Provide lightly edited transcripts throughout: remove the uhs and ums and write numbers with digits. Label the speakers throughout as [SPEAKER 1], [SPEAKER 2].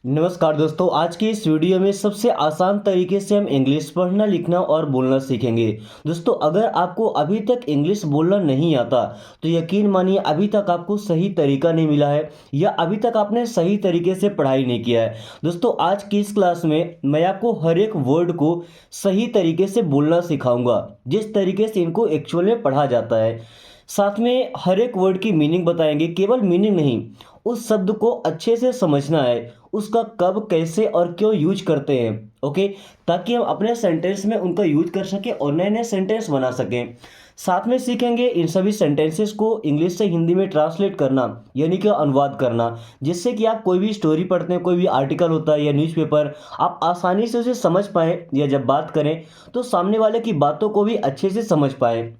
[SPEAKER 1] नमस्कार दोस्तों, आज की इस वीडियो में सबसे आसान तरीके से हम इंग्लिश पढ़ना, लिखना और बोलना सीखेंगे। दोस्तों, अगर आपको अभी तक इंग्लिश बोलना नहीं आता तो यकीन मानिए अभी तक आपको सही तरीका नहीं मिला है या अभी तक आपने सही तरीके से पढ़ाई नहीं किया है। दोस्तों, आज की इस क्लास में मैं आपको हर एक वर्ड को सही तरीके से बोलना सिखाऊंगा, जिस तरीके से इनको एक्चुअल में पढ़ा जाता है। साथ में हर एक वर्ड की मीनिंग बताएंगे, केवल मीनिंग नहीं, उस शब्द को अच्छे से समझना है, उसका कब कैसे और क्यों यूज करते हैं। ओके, ताकि हम अपने सेंटेंस में उनका यूज कर सकें और नए नए सेंटेंस बना सकें। साथ में सीखेंगे इन सभी सेंटेंसेस को इंग्लिश से हिंदी में ट्रांसलेट करना, यानी कि अनुवाद करना, जिससे कि आप कोई भी स्टोरी पढ़ते हैं, कोई भी आर्टिकल होता है या न्यूज़पेपर, आप आसानी से उसे समझ पाएँ या जब बात करें तो सामने वाले की बातों को भी अच्छे से समझ पाएँ।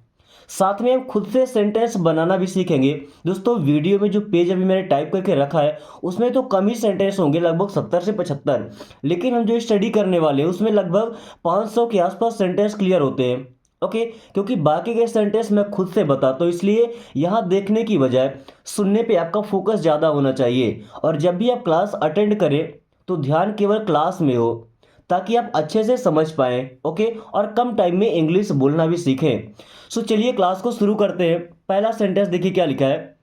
[SPEAKER 1] साथ में हम खुद से सेंटेंस बनाना भी सीखेंगे। दोस्तों, वीडियो में जो पेज अभी मैंने टाइप करके रखा है उसमें तो कम ही सेंटेंस होंगे, लगभग 70 से 75, लेकिन हम जो स्टडी करने वाले हैं उसमें लगभग 500 के आसपास सेंटेंस क्लियर होते हैं। ओके, क्योंकि बाकी के सेंटेंस मैं खुद से बताता हूँ, इसलिए यहाँ देखने की बजाय सुनने पे आपका फोकस ज़्यादा होना चाहिए। और जब भी आप क्लास अटेंड करें तो ध्यान केवल क्लास में हो, ताकि आप अच्छे से समझ पाएँ। ओके, और कम टाइम में इंग्लिश बोलना भी सीखें। सो चलिए क्लास को शुरू करते हैं। पहला सेंटेंस देखिए क्या लिखा है,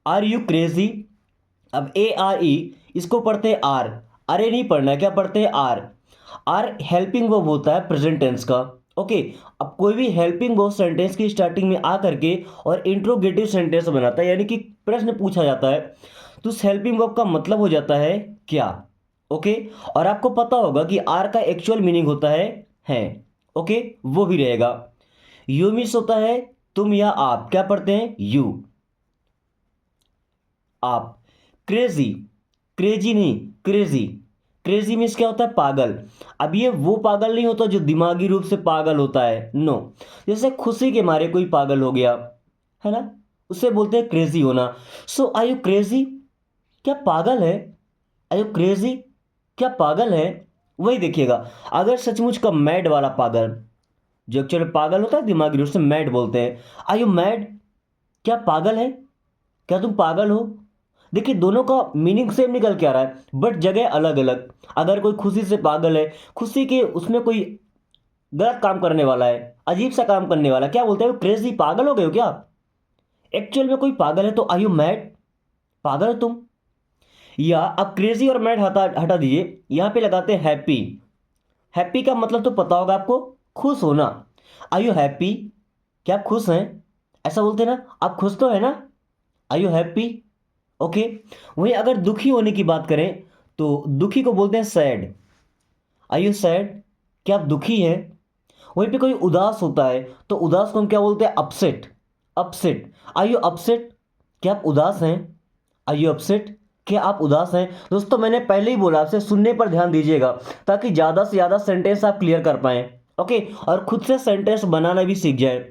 [SPEAKER 1] आर यू क्रेजी। अब ARE, इसको पढ़ते हैं आर। अरे नहीं पढ़ना है, क्या पढ़ते हैं आर। आर हेल्पिंग वर्ब होता है प्रेजेंट टेंस का। ओके, अब कोई भी हेल्पिंग वर्ब सेंटेंस की स्टार्टिंग में आ करके और इंट्रोगेटिव सेंटेंस बनाता है, यानी कि प्रश्न पूछा जाता है, तो उस हेल्पिंग वर्ब का मतलब हो जाता है क्या। ओके, और आपको पता होगा कि आर का एक्चुअल मीनिंग होता है। ओके, वो भी रहेगा। यू मिस होता है तुम या आप, क्या पढ़ते हैं यू, आप। क्रेजी, क्रेजी नहीं क्रेजी। क्रेजी मीन्स क्या होता है, पागल। अब ये वो पागल नहीं होता जो दिमागी रूप से पागल होता है, नो। जैसे खुशी के मारे कोई पागल हो गया है ना, उसे बोलते हैं क्रेजी होना। सो आर यू क्रेजी, क्या पागल है। आर यू क्रेजी, क्या पागल है। वही देखिएगा, अगर सचमुच का मैड वाला पागल, जो एक्चुअली पागल होता है दिमागी रूप से, मैड बोलते हैं। आर यू मैड, क्या पागल है, क्या तुम पागल हो। देखिए, दोनों का मीनिंग सेम निकल के आ रहा है बट जगह अलग अलग। अगर कोई खुशी से पागल है, खुशी के उसमें कोई गलत काम करने वाला है, अजीब सा काम करने वाला है, क्या बोलते हैं, क्रेजी, पागल हो गए हो क्या। एक्चुअल में कोई पागल है तो आर यू मैड, पागल हो तुम। या अब क्रेजी और मैड हटा हटा दीजिए, यहां पे लगाते हैं हैप्पी। हैप्पी का मतलब तो पता होगा आपको, खुश होना। आर यू हैप्पी, क्या आप खुश हैं, ऐसा बोलते हैं ना, आप खुश तो है ना। Are you happy. ओके, वहीं अगर दुखी होने की बात करें तो दुखी को बोलते हैं सैड। आर यू सैड, क्या आप दुखी हैं। वहीं पे कोई उदास होता है तो उदास को हम क्या बोलते हैं, upset. Upset, are you upset, क्या आप उदास हैं। आर यू अपसेट, क्या आप उदास हैं। दोस्तों, मैंने पहले ही बोला, आपसे सुनने पर ध्यान दीजिएगा ताकि ज़्यादा से ज़्यादा सेंटेंस आप क्लियर कर पाएं। ओके, और खुद से सेंटेंस बनाना भी सीख जाए।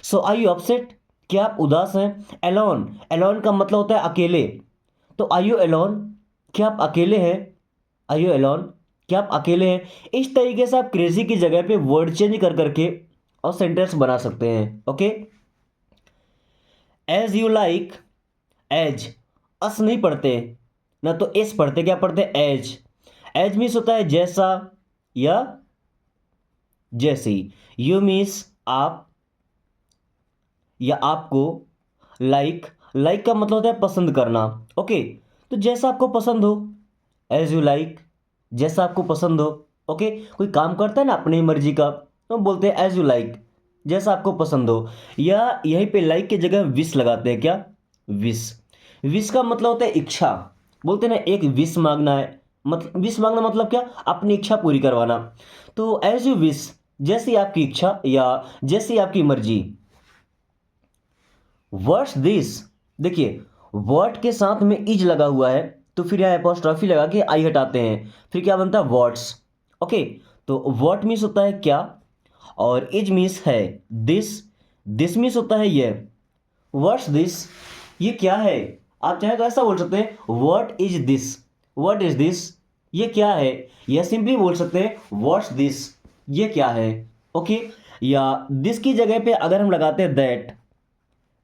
[SPEAKER 1] सो आर यू अपसेट, क्या आप उदास हैं। एलोन, एलोन का मतलब होता है अकेले, तो आर यू एलोन, क्या आप अकेले हैं। आर यू एलोन, क्या आप अकेले हैं। इस तरीके से आप क्रेजी की जगह पे वर्ड चेंज कर करके और सेंटेंस बना सकते हैं। Okay, as you like. As, us नहीं पढ़ते ना, तो एस पढ़ते, क्या पढ़ते एज। एज मीन्स होता है जैसा या जैसी। यू मीन्स आप या आपको। लाइक, लाइक का मतलब होता है पसंद करना। ओके, तो जैसा आपको पसंद हो, एज यू लाइक, जैसा आपको पसंद हो। ओके, कोई काम करता है ना अपनी मर्जी का, तो हम बोलते हैं एज यू लाइक, जैसा आपको पसंद हो। या यहीं पे लाइक की जगह विश लगाते हैं, क्या, विश। विश का मतलब होता है इच्छा, बोलते हैं ना एक विश मांगना है, मतलब विश मांगना मतलब क्या, अपनी इच्छा पूरी करवाना। तो एज यू विश, जैसी आपकी इच्छा या जैसी आपकी मर्जी। व्हाट्स दिस, देखिए व्हाट के साथ में इज लगा हुआ है, तो फिर यहाँ एपोस्ट्रॉफी लगा के आई हटाते हैं, फिर क्या बनता है व्हाट्स। ओके, तो व्हाट मीन्स होता है क्या, और इज मीन्स है। दिस, दिस मीन्स होता है ये। व्हाट्स दिस, ये क्या है। आप चाहे तो ऐसा बोल सकते हैं what is this, what is this, ये क्या है। या सिंपली बोल सकते हैं व्हाट्स दिस, ये क्या है। ओके, या दिस की जगह पे अगर हम लगाते हैं दैट,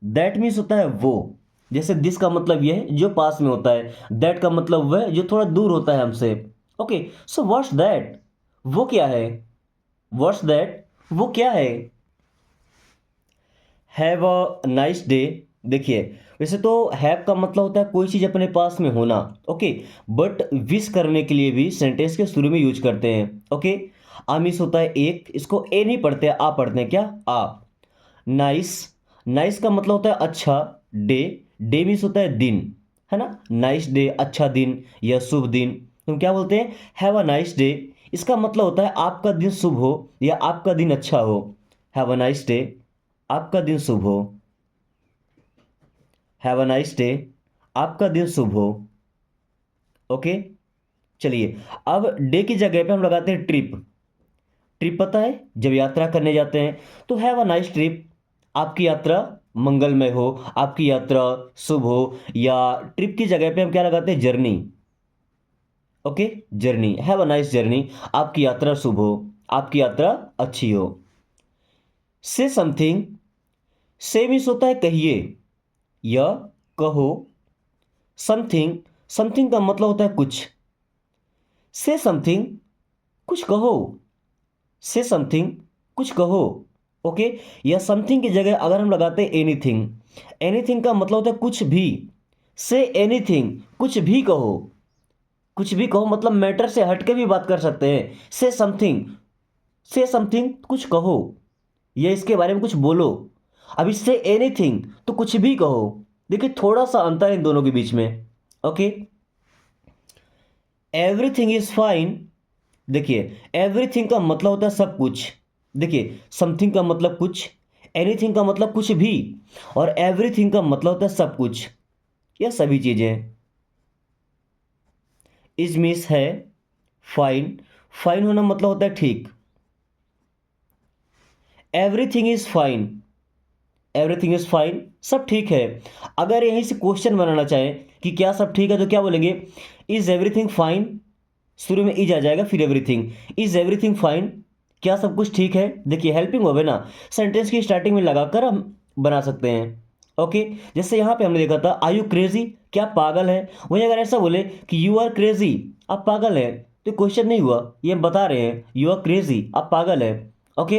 [SPEAKER 1] दैट मीन्स होता है वो। जैसे दिस का मतलब यह है जो पास में होता है, दैट का मतलब वह जो थोड़ा दूर होता है हमसे। ओके, सो व्हाट्स दैट, वो क्या है, व्हाट्स दैट, वो क्या है। हैव अ नाइस डे, देखिए वैसे तो हैव का मतलब होता है कोई चीज़ अपने पास में होना। ओके, बट विश करने के लिए भी सेंटेंस के शुरू में यूज करते हैं। ओके, आमिस होता है एक, इसको ए नहीं पढ़ते, आ पढ़ते हैं, क्या, आ। नाइस, नाइस का मतलब होता है अच्छा। डे, डे मीन्स होता है दिन, है ना, नाइस डे अच्छा दिन या शुभ दिन। तुम क्या बोलते हैं, हैव अ नाइस डे, इसका मतलब होता है आपका दिन शुभ हो या आपका दिन अच्छा हो। हैव अ नाइस डे, आपका दिन शुभ हो। हैव अ नाइस डे, आपका दिन शुभ हो। ओके, चलिए अब डे की जगह पे हम लगाते हैं ट्रिप। ट्रिप पता है जब यात्रा करने जाते हैं, तो हैव अ नाइस ट्रिप, आपकी यात्रा मंगलमय हो, आपकी यात्रा शुभ हो। या ट्रिप की जगह पे हम क्या लगाते हैं, journey. Okay, journey, have a nice journey, आपकी यात्रा शुभ हो, आपकी यात्रा अच्छी हो। से समथिंग, से मीन्स होता है कहिए या कहो। समथिंग, समथिंग का मतलब होता है कुछ। से समथिंग, कुछ कहो। से समथिंग, कुछ कहो। ओके, या समथिंग की जगह अगर हम लगाते हैं एनीथिंग, एनीथिंग का मतलब होता है कुछ भी। से एनीथिंग, कुछ भी कहो। कुछ भी कहो मतलब मैटर से हट के भी बात कर सकते हैं। से समथिंग, से समथिंग, कुछ कहो या इसके बारे में कुछ बोलो। अब इससे एनीथिंग तो कुछ भी कहो, देखिए थोड़ा सा अंतर है इन दोनों के बीच में। ओके, एवरीथिंग इज फाइन, देखिए एवरीथिंग का मतलब होता है सब कुछ। देखिए समथिंग का मतलब कुछ, एनीथिंग का मतलब कुछ भी, और एवरीथिंग का मतलब होता है सब कुछ या सभी चीजें। इज मीन्स है फाइन, फाइन होना मतलब होता है ठीक। Everything is fine, everything is fine, सब ठीक है। अगर यहीं से क्वेश्चन बनाना चाहें कि क्या सब ठीक है, तो क्या बोलेंगे, इज एवरीथिंग फाइन, शुरू में इज आ जाएगा फिर एवरीथिंग। इज एवरीथिंग फाइन, क्या सब कुछ ठीक है। देखिए हेल्पिंग वर्ब है ना, सेंटेंस की स्टार्टिंग में लगाकर हम बना सकते हैं। ओके, जैसे यहाँ पे हमने देखा था आर यू क्रेजी, क्या आप पागल है। वहीं अगर ऐसा बोले कि यू आर क्रेजी, आप पागल है, तो क्वेश्चन नहीं हुआ, ये हम बता रहे हैं यू आर क्रेजी, आप पागल है। ओके,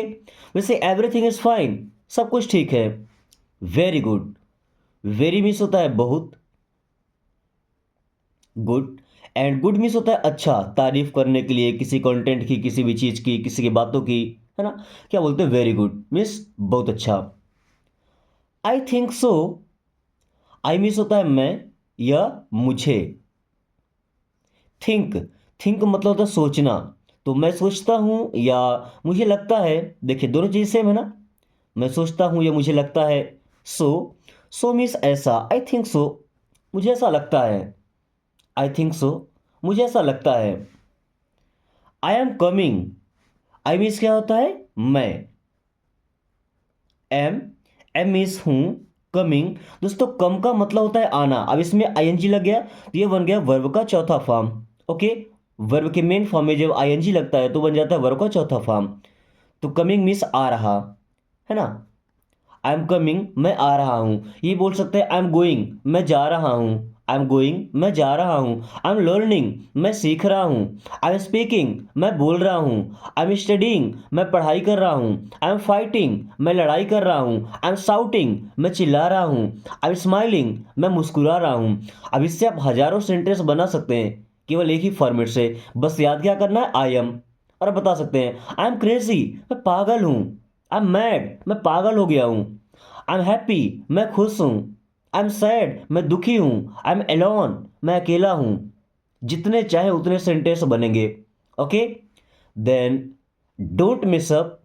[SPEAKER 1] वैसे एवरीथिंग इज फाइन, सब कुछ ठीक है। वेरी गुड, वेरी मीन्स होता है बहुत, गुड, एंड गुड मीन्स होता है अच्छा, तारीफ करने के लिए किसी कंटेंट की, किसी भी चीज की, किसी की बातों की, है ना। क्या बोलते हैं, वेरी गुड मीन्स बहुत अच्छा। I think so, I means होता है मैं या मुझे। थिंक, थिंक मतलब होता है सोचना, तो मैं सोचता हूं या मुझे लगता है, देखिए दोनों चीज सेम है ना, मैं सोचता हूं या मुझे लगता है। सो, सो मीन्स ऐसा, आई थिंक सो, मुझे ऐसा लगता है। आई थिंक सो, मुझे ऐसा लगता है। I am coming, I means क्या होता है, मैं। एम, एम मीन्स हूं। कमिंग, दोस्तों कम का मतलब होता है आना, अब इसमें आईएनजी लग गया तो ये बन गया वर्ब का चौथा फॉर्म। ओके, वर्ब के मेन फॉर्म में जब आईएनजी लगता है तो बन जाता है वर्ब का चौथा फॉर्म। तो कमिंग मीन्स आ रहा, है ना। आई एम कमिंग, मैं आ रहा हूं। ये बोल सकते हैं आई एम गोइंग, मैं जा रहा हूं। आई एम गोइंग, मैं जा रहा हूं। आई एम लर्निंग, मैं सीख रहा हूं। आई एम स्पीकिंग, मैं बोल रहा हूं। आई एम स्टडिंग, मैं पढ़ाई कर रहा हूं। आई एम फाइटिंग, मैं लड़ाई कर रहा हूं। आई एम शाउटिंग, मैं चिल्ला रहा हूं। आई एम स्माइलिंग, मैं मुस्कुरा रहा हूं। अब इससे आप हजारों सेंटेंस बना सकते हैं केवल एक ही फॉर्मेट से, बस याद क्या करना है, आई एम। और आप बता सकते हैं आई एम क्रेजी, मैं पागल हूं। आई एम मैड, मैं पागल हो गया हूं। आई एम हैप्पी, मैं खुश हूं। आई एम सैड, मैं दुखी हूं। आई एम एलोन, मैं अकेला हूं। जितने चाहे उतने सेंटेंस बनेंगे। Okay, then don't miss up,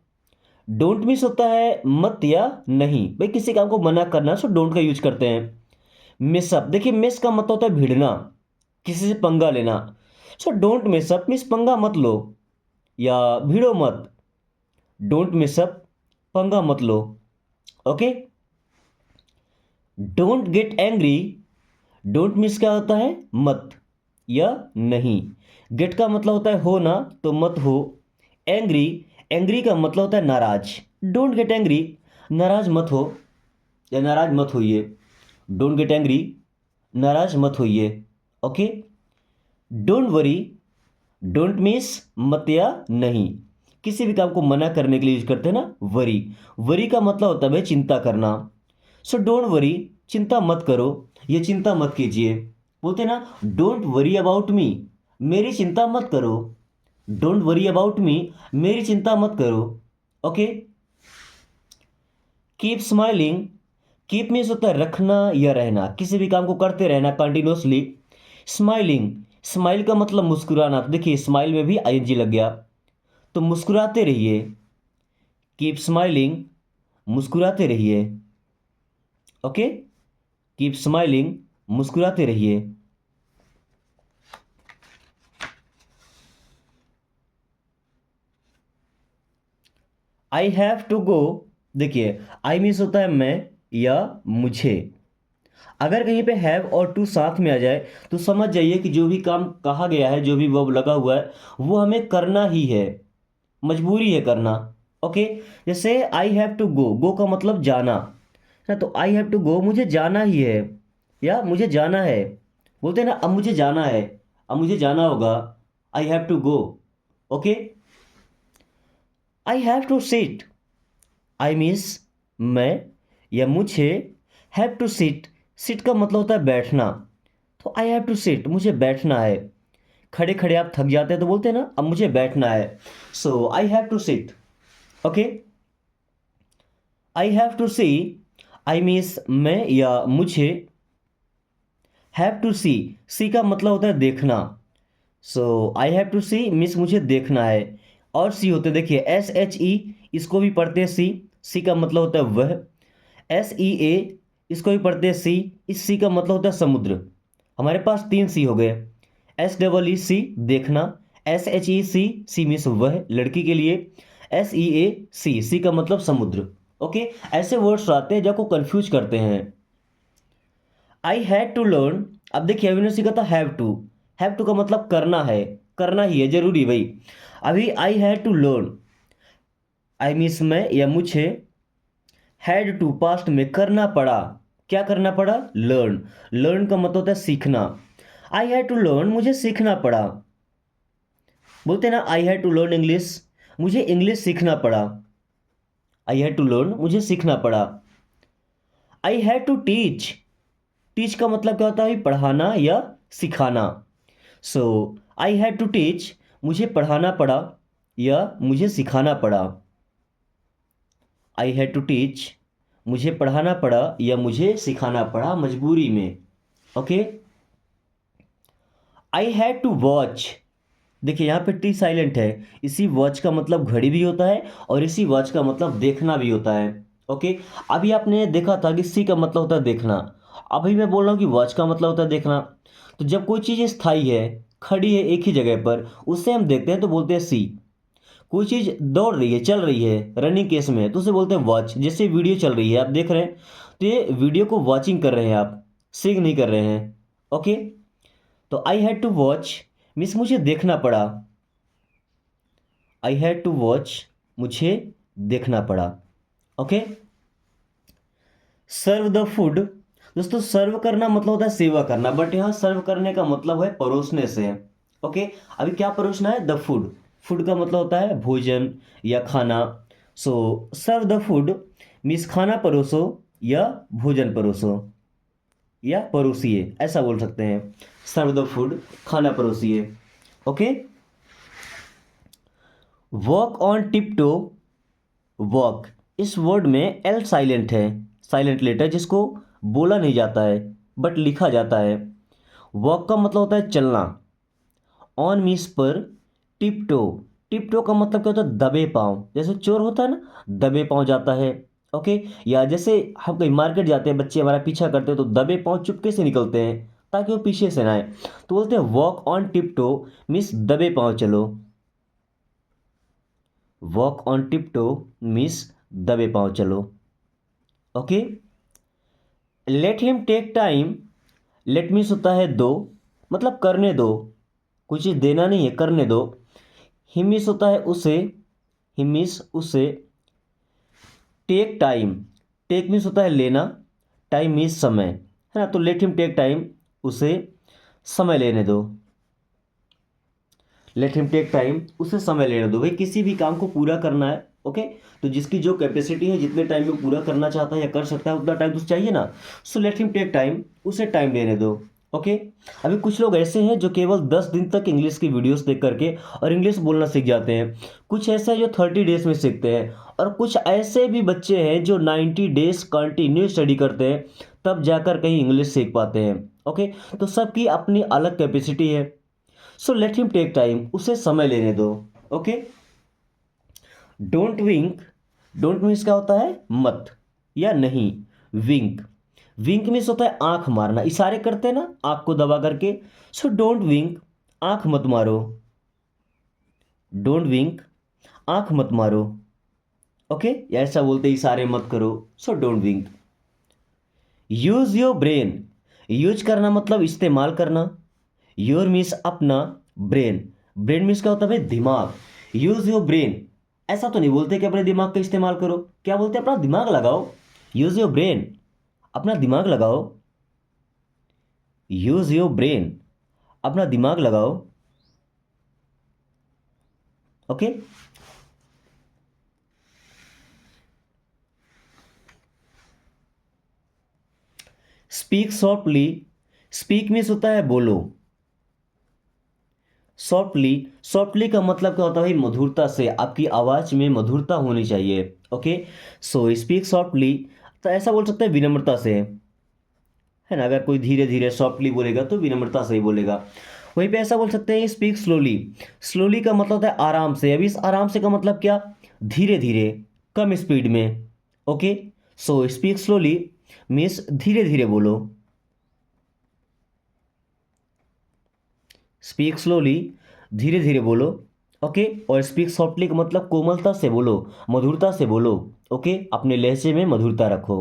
[SPEAKER 1] don't miss होता है मत या नहीं, भाई किसी काम को मना करना, सो डोंट का यूज करते हैं। मिस अप, देखिए मिस का मतलब होता है भिड़ना, किसी से पंगा लेना। So don't miss up means पंगा मत लो या भिड़ो मत। डोंट मिस अप, पंगा मत लो। Okay, don't get angry, don't miss क्या होता है, मत या नहीं। गेट का मतलब होता है होना, तो मत हो। एंग्री, एंग्री का मतलब होता है नाराज। डोंट गेट एंग्री, नाराज मत हो या नाराज मत होइए। डोंट गेट एंग्री, नाराज मत होइए। Okay, don't worry, don't miss, मत या नहीं। किसी भी काम को मना करने के लिए यूज करते हैं ना वरी। वरी का मतलब होता है भाई चिंता करना। सो डोंट वरी, चिंता मत करो, ये चिंता मत कीजिए। बोलते हैं ना डोंट वरी अबाउट मी, मेरी चिंता मत करो। डोंट वरी अबाउट मी, मेरी चिंता मत करो। Okay, keep smiling, keep means होता है रखना या रहना, किसी भी काम को करते रहना कंटिन्यूसली। स्माइलिंग, स्माइल का मतलब मुस्कुराना, तो देखिए स्माइल में भी आईएनजी लग गया, तो मुस्कुराते रहिए। कीप स्माइलिंग, मुस्कुराते रहिए। ओके, कीप स्माइलिंग, मुस्कुराते रहिए। आई हैव टू गो, देखिए आई मीन्स होता है मैं या मुझे। अगर कहीं पे हैव और टू साथ में आ जाए तो समझ जाइए कि जो भी काम कहा गया है, जो भी वर्ब लगा हुआ है, वो हमें करना ही है, मजबूरी है करना। ओके, जैसे आई हैव टू गो, गो का मतलब जाना है, तो आई हैव टू गो, मुझे जाना ही है, या मुझे जाना है। बोलते हैं ना अब मुझे जाना है, अब मुझे जाना होगा, I have to go. Okay, I have to sit, I means मैं या मुझे, हैव टू सिट, सिट का मतलब होता है बैठना, तो आई हैव टू सिट, मुझे बैठना है। खड़े खड़े आप थक जाते हैं तो बोलते हैं ना अब मुझे बैठना है, so I have to sit. Okay, I have to see, I means मैं या मुझे, हैव टू सी, सी का मतलब होता है देखना, so I have to see means मुझे देखना है। और सी होते देखिए एस एच ई, इसको भी पढ़ते हैं सी, सी का मतलब होता है वह। एस ई ए, इसको भी पढ़ते हैं सी, इस सी का मतलब होता है समुद्र। हमारे पास तीन सी हो गए, एस डबल ई सी देखना, एस एच ई सी, सी मीन्स वह लड़की के लिए, एस ई ए सी, सी का मतलब समुद्र। ओके, ऐसे वर्ड्स आते हैं जो आपको कंफ्यूज करते हैं। आई हैड टू लर्न, अब देखिए अभी ने सीखा था हैव टू का मतलब करना है, करना ही है जरूरी भाई। अभी I had to learn, I means मैं या मुझे, हैड टू पास्ट में करना पड़ा, क्या करना पड़ा, लर्न। लर्न का मतलब होता है सीखना, आई हैड टू लर्न, मुझे सीखना पड़ा। बोलते हैं ना I had to learn English, मुझे इंग्लिश सीखना पड़ा। आई हैड टू लर्न, मुझे सीखना पड़ा। I had to teach, teach का मतलब क्या होता है, पढ़ाना या सिखाना। So I had to teach, मुझे पढ़ाना पड़ा या मुझे सिखाना पड़ा। आई हैड टू टीच, मुझे पढ़ाना पड़ा या मुझे सिखाना पड़ा मजबूरी में। Okay, I had to watch, देखिए यहाँ पे टी साइलेंट है, इसी वॉच का मतलब घड़ी भी होता है और इसी वॉच का मतलब देखना भी होता है। ओके, अभी आपने देखा था कि सी का मतलब होता है देखना, अभी मैं बोल रहा हूँ कि वॉच का मतलब होता है देखना। तो जब कोई चीज़ स्थायी है, खड़ी है एक ही जगह पर, उससे हम देखते हैं तो बोलते हैं सी। कोई चीज़ दौड़ रही है, चल रही है रनिंग केस में, तो उसे बोलते हैं वॉच। जैसे वीडियो चल रही है आप देख रहे हैं, तो ये वीडियो को वॉचिंग कर रहे हैं आप, सिंग नहीं कर रहे हैं। ओके, तो I had to watch means मुझे देखना पड़ा, आई हैड टू वॉच, मुझे देखना पड़ा। ओके, सर्व द फूड, दोस्तों सर्व करना मतलब होता है सेवा करना, बट यहाँ सर्व करने का मतलब है परोसने से। ओके, अभी क्या परोसना है, द फूड, फूड का मतलब होता है भोजन या खाना। सो सर्व द फूड मीन्स खाना परोसो या भोजन परोसो या परोसिए, ऐसा बोल सकते हैं। सर्व द फूड, खाना परोसिए। ओके, वॉक ऑन टिपटो, वॉक, इस वर्ड में एल साइलेंट है, साइलेंट लेटर जिसको बोला नहीं जाता है बट लिखा जाता है। वॉक का मतलब होता है चलना, ऑन मीन्स पर, टिपटो, टिपटो का मतलब क्या होता है, दबे पाँव, जैसे चोर होता है ना दबे पाँव जाता है। ओके, या जैसे हम कहीं मार्केट जाते हैं, बच्चे हमारा पीछा करते हैं तो दबे पाँव चुपके से निकलते हैं ताकि वो पीछे से ना आए, तो बोलते हैं वॉक ऑन टिपटो मीन्स दबे पाँव चलो। वॉक ऑन टिपटो मीन्स दबे पाँव चलो। Okay, let him take time, let means होता है दो, मतलब करने दो, कुछ चीज़ देना नहीं है, करने दो। हिम मीन्स होता है उसे, हिम मीन्स उसे। टेक टाइम, टेक मीन्स होता है लेना, टाइम मीन्स समय। है ना। तो लेट हिम टेक टाइम, उसे समय लेने दो। लेट हिम टेक टाइम, उसे समय लेने दो। भाई किसी भी काम को पूरा करना है, ओके, तो जिसकी जो कैपेसिटी है, जितने टाइम में पूरा करना चाहता है या कर सकता है उतना टाइम तो चाहिए ना। So let him take time, उसे टाइम लेने दो। ओके। अभी कुछ लोग ऐसे हैं जो केवल 10 दिन तक इंग्लिश की वीडियोस देख करके और इंग्लिश बोलना सीख जाते हैं। कुछ ऐसे हैं जो 30 डेज में सीखते हैं, और कुछ ऐसे भी बच्चे हैं जो 90 डेज कंटिन्यू स्टडी करते हैं, तब जाकर कहीं इंग्लिश सीख पाते हैं। ओके। तो सबकी अपनी अलग कैपेसिटी है। So let him take time, उसे समय लेने दो। Okay. Don't wink, don't means क्या होता है, मत या नहीं। विंक, विंक मीन्स होता है आंख मारना, इशारे करते हैं ना आंख को दबा करके। सो डोंट विंक, आंख मत मारो। डोंट विंक, आंख मत मारो। ओके, या ऐसा बोलते इशारे मत करो। So don't wink. Use your brain, use करना मतलब इस्तेमाल करना। योर मीन्स अपना, ब्रेन, ब्रेन मीन्स क्या होता है भाई, दिमाग। यूज योर ब्रेन, ऐसा तो नहीं बोलते कि अपने दिमाग का इस्तेमाल करो, क्या बोलते हैं, अपना दिमाग लगाओ। यूज योर ब्रेन, अपना दिमाग लगाओ। यूज योर ब्रेन, अपना दिमाग लगाओ। Okay. Speak softly, speak means होता है बोलो। सॉफ्टली, सॉफ्टली का मतलब क्या होता है भाई, मधुरता से, आपकी आवाज में मधुरता होनी चाहिए। ओके। सो स्पीक सॉफ्टली, तो ऐसा बोल सकते हैं विनम्रता से, है ना। अगर कोई धीरे धीरे सॉफ्टली बोलेगा तो विनम्रता से ही बोलेगा। वहीं पे ऐसा बोल सकते हैं स्पीक स्लोली, स्लोली का मतलब होता है आराम से। अभी इस आराम से का मतलब क्या, धीरे धीरे, कम स्पीड में। Okay. So speak slowly means धीरे धीरे बोलो। स्पीक स्लोली, धीरे धीरे बोलो। ओके। और स्पीक सॉफ्टली का मतलब कोमलता से बोलो, मधुरता से बोलो। ओके, अपने लहजे में मधुरता रखो।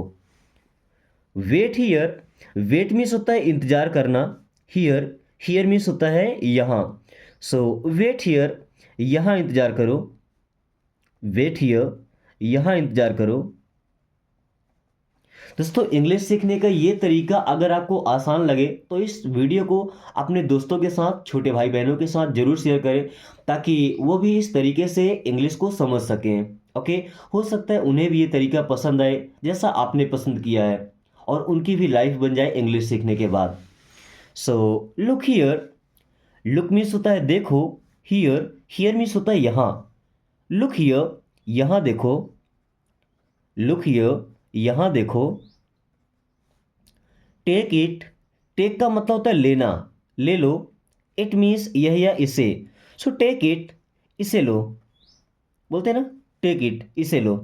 [SPEAKER 1] वेट हियर, वेट मीन्स होता है इंतजार करना। हियर, हियर मीन्स होता है यहाँ। सो वेट हियर, यहाँ इंतजार करो। वेट हियर, यहाँ इंतजार करो। दोस्तों इंग्लिश सीखने का ये तरीका अगर आपको आसान लगे तो इस वीडियो को अपने दोस्तों के साथ, छोटे भाई बहनों के साथ जरूर शेयर करें, ताकि वो भी इस तरीके से इंग्लिश को समझ सकें। ओके। हो सकता है उन्हें भी ये तरीका पसंद आए जैसा आपने पसंद किया है, और उनकी भी लाइफ बन जाए इंग्लिश सीखने के बाद। So look here, look means होता है देखो। हियर, हियर मीन्स होता है यहाँ। लुक हियर, यहाँ देखो। लुक हियर, यहाँ देखो। टेक इट, टेक का मतलब होता है लेना, ले लो। इट मीन्स यह या इसे। सो टेक इट, इसे लो, बोलते हैं ना, टेक इट, इसे लो।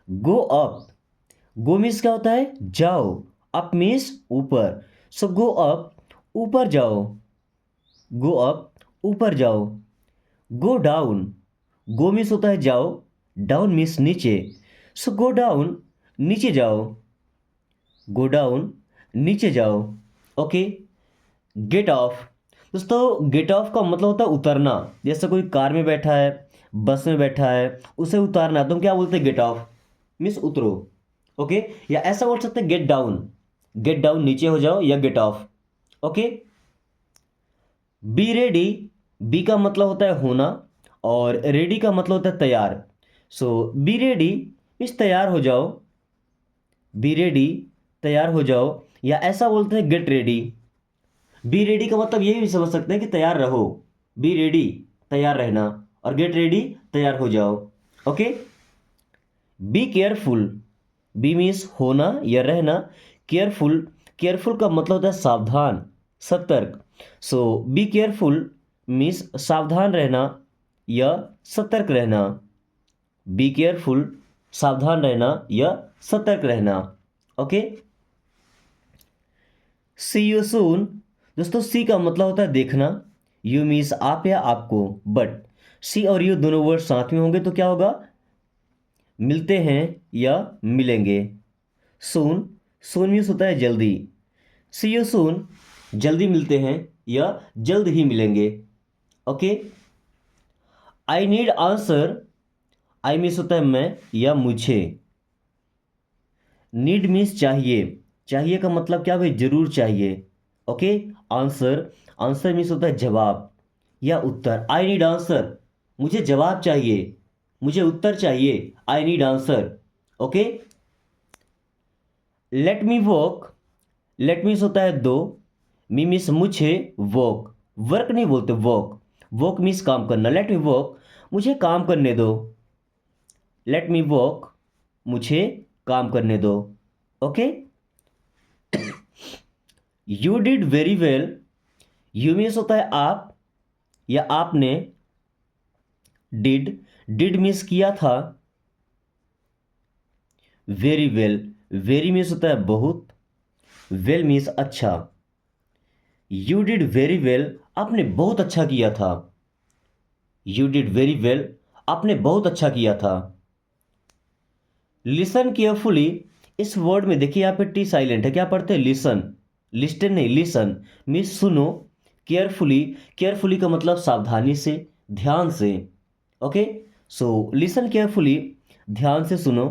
[SPEAKER 1] गो अप, गो मीन्स क्या होता है, जाओ। अप मीन्स ऊपर। सो गो अप, ऊपर जाओ। गो अप, ऊपर जाओ। गो डाउन, गो मीन्स होता है जाओ, डाउन मीन्स नीचे। सो गो डाउन, नीचे जाओ। गो डाउन, नीचे जाओ। ओके। गेट ऑफ, दोस्तों गेट ऑफ का मतलब होता है उतरना। जैसे कोई कार में बैठा है, बस में बैठा है, उसे उतारना, तुम क्या बोलते हैं, गेट ऑफ मीन्स उतरो। ओके। या ऐसा बोल सकते हैं गेट डाउन, गेट डाउन नीचे हो जाओ, या get off. Okay. Be ready, be का मतलब होता है होना, और रेडी का मतलब होता है तैयार। सो बी रेडी मीन्स तैयार हो जाओ। बी रेडी, तैयार हो जाओ। या ऐसा बोलते हैं गेट रेडी। बी रेडी का मतलब ये भी समझ सकते हैं कि तैयार रहो। बी रेडी, तैयार रहना, और गेट रेडी, तैयार हो जाओ। Okay. Be careful, be means होना या रहना। केयरफुल, केयरफुल का मतलब होता है सावधान, सतर्क। सो बी केयरफुल मीन्स सावधान रहना या सतर्क रहना। बी केयरफुल, सावधान रहना या सतर्क रहना। ओके। सी यू सून, दोस्तों सी का मतलब होता है देखना। यू मीन्स आप या आपको, बट सी और यू दोनों वर्ड साथ में होंगे तो क्या होगा, मिलते हैं या मिलेंगे। सून, सून मीन्स होता है जल्दी। सी यू सून, जल्दी मिलते हैं या जल्द ही मिलेंगे। ओके। आई नीड आंसर, आई मीन्स होता है मैं या मुझे। नीड मीन्स चाहिए, चाहिए का मतलब क्या भाई, जरूर चाहिए। ओके। आंसर, आंसर मीन्स होता है जवाब या उत्तर। आई नीड आंसर, मुझे जवाब चाहिए, मुझे उत्तर चाहिए। I need answer. Okay. Let me walk, let means होता है दो, मी मीन्स मुझे, वॉक वर्क नहीं बोलते, वॉक, वॉक मीन्स काम करना। लेट मी वॉक, मुझे काम करने दो। लेट मी वॉक, मुझे काम करने दो। Okay. You did very well, you means होता है आप या आपने। डिड, डिड मीन्स किया था। वेरी वेल, वेरी मीन्स होता है बहुत, वेल मीन्स अच्छा। यू डिड वेरी वेल, आपने बहुत अच्छा किया था। यू डिड वेरी वेल, आपने बहुत अच्छा किया था। लिसन केयरफुली, इस वर्ड में देखिए यहाँ पे टी साइलेंट है, क्या पढ़ते हैं, लिसन, लिस्टन नहीं, लिसन मीन्स सुनो। केयरफुली, केयरफुली का मतलब सावधानी से, ध्यान से। ओके। सो लिसन केयरफुली, ध्यान से सुनो।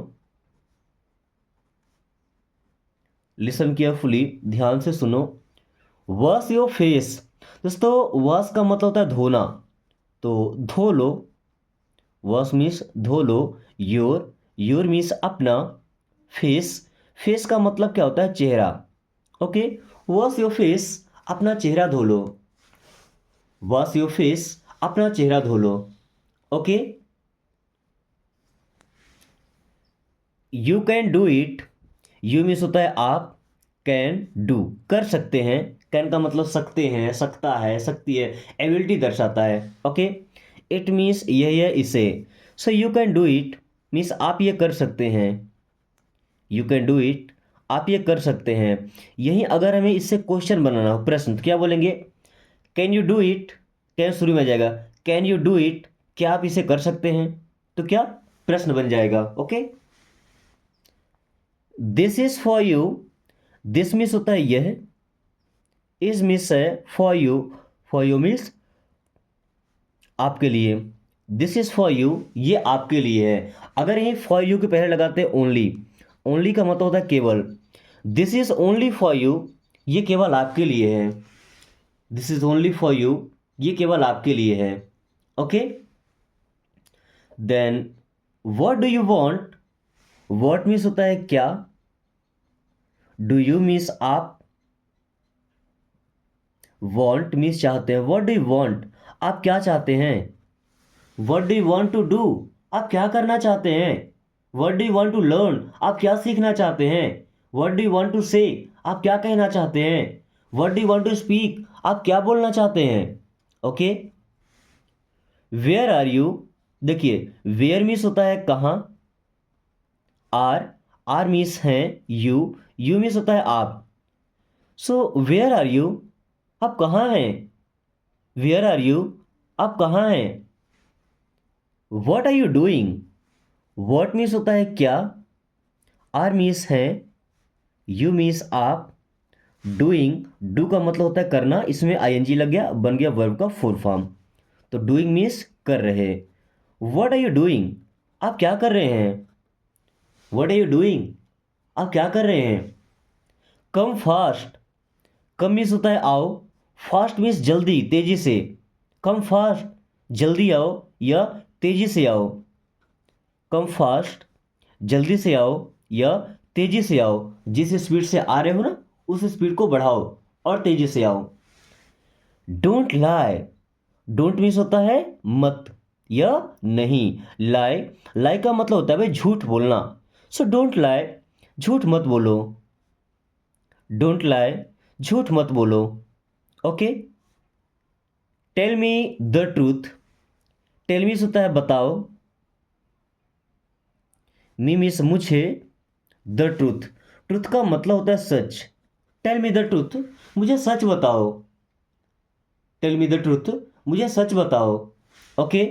[SPEAKER 1] लिसन केयरफुली, ध्यान से सुनो। वॉश योर फेस, दोस्तों वॉश का मतलब होता है धोना, तो धो लो। वॉश मीन्स धो लो। योर, योर मीन्स अपना। फेस, फेस का मतलब क्या होता है, चेहरा। ओके। वॉश योर फेस, अपना चेहरा धो लो। वॉश योर फेस, अपना चेहरा धो लो। Okay. You can do it, you means होता है आप, कैन डू कर सकते हैं। कैन का मतलब सकते हैं, सकता है, सकती है, एबिलिटी दर्शाता है। ओके। इट मीन्स यही है, इसे। So you can do it means आप ये कर सकते हैं। यू कैन डू इट, आप ये कर सकते हैं। यही अगर हमें इससे क्वेश्चन बनाना हो, प्रश्न, तो क्या बोलेंगे, can you do it, can शुरू में आ जाएगा, कैन यू डू इट, क्या आप इसे कर सकते हैं, तो क्या प्रश्न बन जाएगा। Okay. This is for you, this means होता है यह, इज मीन्स है for you, for you means आपके लिए। दिस इज फॉर यू, ये आपके लिए है। अगर यही फॉर यू के पहले लगाते हैं ओनली, ओनली का मतलब होता है केवल। This is only for you, ये केवल आपके लिए है। This is only for you, ये केवल आपके लिए है। Okay. Then what do you want, what means होता है क्या, डू यू मीन्स आप, वांट मीन्स चाहते हैं। व्हाट डू यू वांट, आप क्या चाहते हैं। What do you want to do, आप क्या करना चाहते हैं। What do you want to learn, आप क्या सीखना चाहते हैं। What do you want to say, आप क्या कहना चाहते हैं। What do you want to speak, आप क्या बोलना चाहते हैं। ओके। वेयर आर यू, देखिए वेयर मीन्स होता है कहाँ, आर, आर मीन्स है यू, यू मीन्स होता है आप। सो वेयर आर यू, आप कहाँ हैं। वेयर आर यू, आप कहाँ हैं। What are you doing, what means होता है क्या, आर मीन्स है, यू मीन्स आप। डूइंग, डू का मतलब होता है करना, इसमें आईएनजी लग गया, बन गया वर्ब का फुल फॉर्म, तो डूइंग मीन्स कर रहे। व्हाट आर यू डूइंग, आप क्या कर रहे हैं। व्हाट आर यू डूइंग, आप क्या कर रहे हैं। कम फास्ट, कम मीन्स होता है आओ, फास्ट मीन्स जल्दी, तेजी से। कम फास्ट, जल्दी आओ या तेजी से आओ। कम फास्ट, जल्दी से आओ या तेजी से आओ। जिस स्पीड से आ रहे हो ना, उस स्पीड को बढ़ाओ और तेजी से आओ। डोंट लाई, डोंट मीन्स होता है मत या नहीं। लाई, लाई का मतलब होता है भाई झूठ बोलना। सो डोंट लाई, झूठ मत बोलो। डोंट लाई, झूठ मत बोलो। Okay. Tell me the truth, tell me होता है बताओ, मी मीन्स मुझे, द ट्रूथ, ट्रूथ का मतलब होता है सच। टेल मी द ट्रूथ, मुझे सच बताओ। टेल मी द ट्रूथ, मुझे सच बताओ। Okay.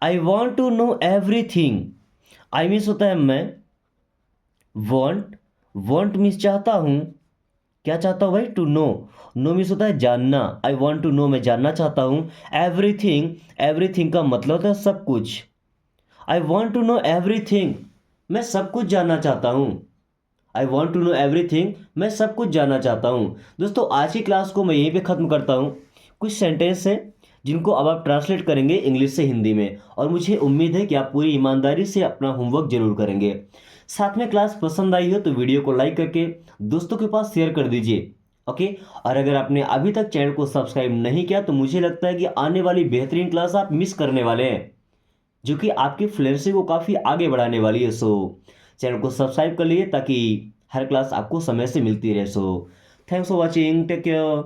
[SPEAKER 1] I want to know everything, I means होता है मैं, वॉन्ट, वॉन्ट मीन्स चाहता हूं, क्या चाहता हूं भाई, टू नो, नो मीन्स होता है जानना। आई वॉन्ट टू नो, मैं जानना चाहता हूं। एवरीथिंग, एवरीथिंग का मतलब होता है सब कुछ। I want to know everything, मैं सब कुछ जानना चाहता हूं। I want to know everything, मैं सब कुछ जानना चाहता हूँ। दोस्तों आज की क्लास को मैं यहीं पे ख़त्म करता हूँ। कुछ सेंटेंस हैं जिनको अब आप ट्रांसलेट करेंगे इंग्लिश से हिंदी में, और मुझे उम्मीद है कि आप पूरी ईमानदारी से अपना होमवर्क जरूर करेंगे। साथ में क्लास पसंद आई हो तो वीडियो को लाइक करके दोस्तों के पास शेयर कर दीजिए। ओके, और अगर आपने अभी तक चैनल को सब्सक्राइब नहीं किया तो मुझे लगता है कि आने वाली बेहतरीन क्लास आप मिस करने वाले हैं, जो कि आपकी फ्लुएंसी को काफ़ी आगे बढ़ाने वाली है। सो चैनल को सब्सक्राइब कर लिए ताकि हर क्लास आपको समय से मिलती रहे। So thanks for watching, take care.